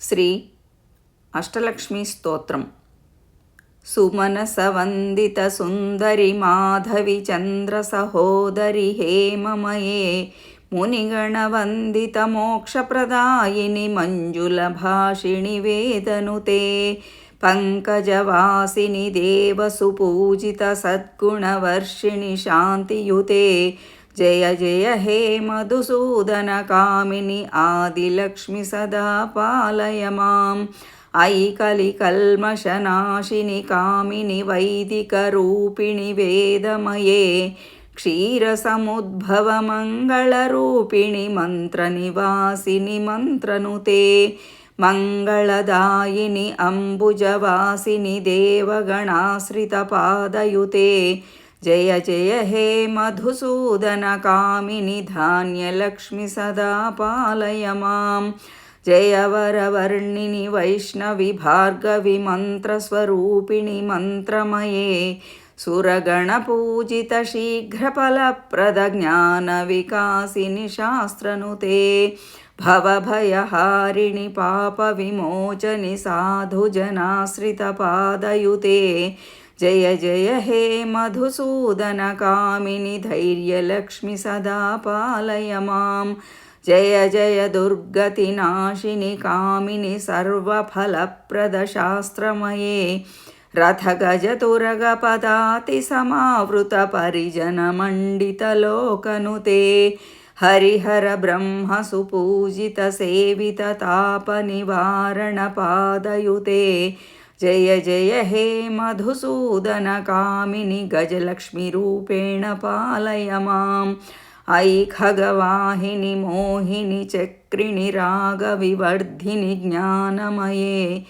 శ్రీ అష్టలక్ష్మీ స్తోత్రం. సుమనసవందిత సుందరి మాధవి చంద్ర సహోదరి హేమమయే మునిగణవందిత మోక్షప్రదాయిని మంజుల భాషిణి వేదనుతే పంకజవాసిని దేవసుపూజిత సద్గుణవర్షిణి శాంతియుతే జయ జయ హే మధుసూదన కామిని ఆదిలక్ష్మి సదా పాలయ మాం. ఐ కలికల్మషనాశిని కామిని వైదిక రూపిణి వేదమయే క్షీరసముద్భవ మంగళరూపిణి మంత్రనివాసిని మంత్రనుతే మంగళదాయిని అంబుజవాసిని దేవగణాశ్రిత పాదయుతే జయ జయ హే మధుసూదన కామిని ధాన్యలక్ష్మి సదా పాలయ మాం. జయ వరవర్ణిని వైష్ణవి భార్గవి మంత్రస్వరూపిణి మంత్రమయే సురగణపూజిత శీఘ్రఫలప్రద జ్ఞాన వికాసిని శాస్త్రనుతే భవభయహారిణి పాప విమోచని సాధుజనాశ్రిత పాదయుతే జయ జయ హే మధుసూదన కామిని ధైర్యలక్ష్మి సదా పాలయ మాం. జయ జయ దుర్గతి నాశిని కామిని సర్వఫలప్రద శాస్త్రమయే రథగజతురగ పదాతి సమావృత పరిజన మండిత లోకనుతే హరిహర బ్రహ్మ సుపూజిత సేవిత తాప నివారణ పాదయుతే జయ జయ హే మధుసూదన కామిని గజలక్ష్మి రూపేణ పాలయ మాం. ఐ ఖగవాహిని మోహిని చక్రిణి రాగ వివర్ధిని జ్ఞానమయే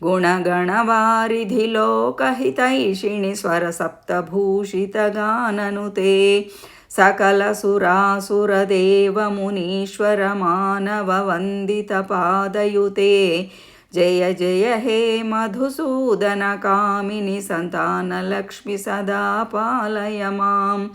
గుణగణవారిధి లోకహితైషిణి స్వరసప్తభూషిత గాననుతే సకల సురాసుర దేవ మునీశ్వర మానవ వందిత పాదయుతే జయ జయ హే మధుసూదన కామిని సంతానలక్ష్మి సదా పాలయ మాం.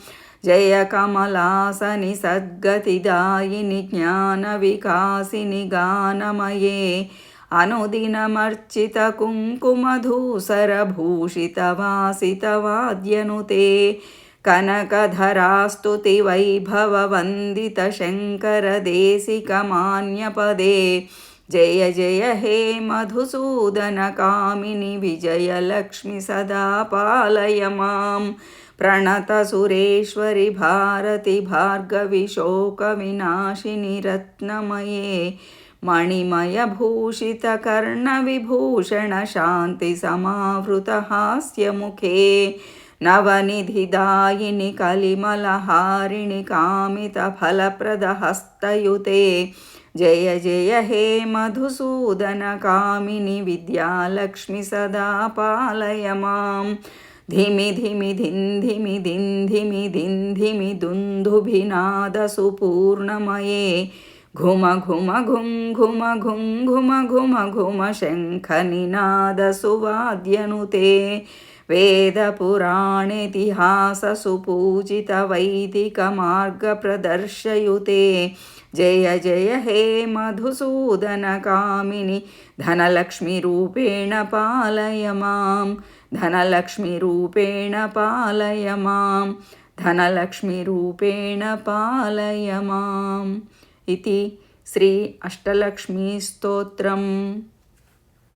జయ కమలాసని సద్గతిదాయిని జ్ఞాన వికాసిని గానమయే అనుదినమర్చిత కుంకుమధూసర భూషిత వాసిత వాద్యనుతే కనకధరాస్తుతి వైభవ వందిత శంకర దేశిక మాన్యపదే జయ జయ హే మధుసూదన కామిని విజయలక్ష్మి సదా పాలయ మాం. ప్రణత సురేశ్వరి భారతి భార్గవి శోక వినాశిని రత్నమయే మణిమయ భూషిత కర్ణ విభూషణ శాంతి సమావృత హాస్యముఖే నవనిధిదాయిని కలిమలహారిణి కామిత ఫలప్రద హస్తయుతే జయ జయ హే మధుసూదన కామిని విద్యాలక్ష్మి సదా పాలయ మాం. ధిమి ధిమి ధింధిమి దింధిమి దింధిమి దుందుభినాద సుపూర్ణమయే ఘుమ ఘుమ ఘుం ఘుమ ఘుం ఘుమ ఘుమ ఘుమ శంఖ నినాద సువాద్యనుతే వేద పురాణేతిహాస సుపూజిత వైదిక మార్గ ప్రదర్శయుతే జయ జయ హే మధుసూదన కామిని ధనలక్ష్మి రూపేణ పాలయ మాం. ధనలక్ష్మి రూపేణ పాలయ మాం. ధనలక్ష్మి రూపేణ పాలయ మాం. इति श्री अष्टलक्ष्मी स्तोत्रम्.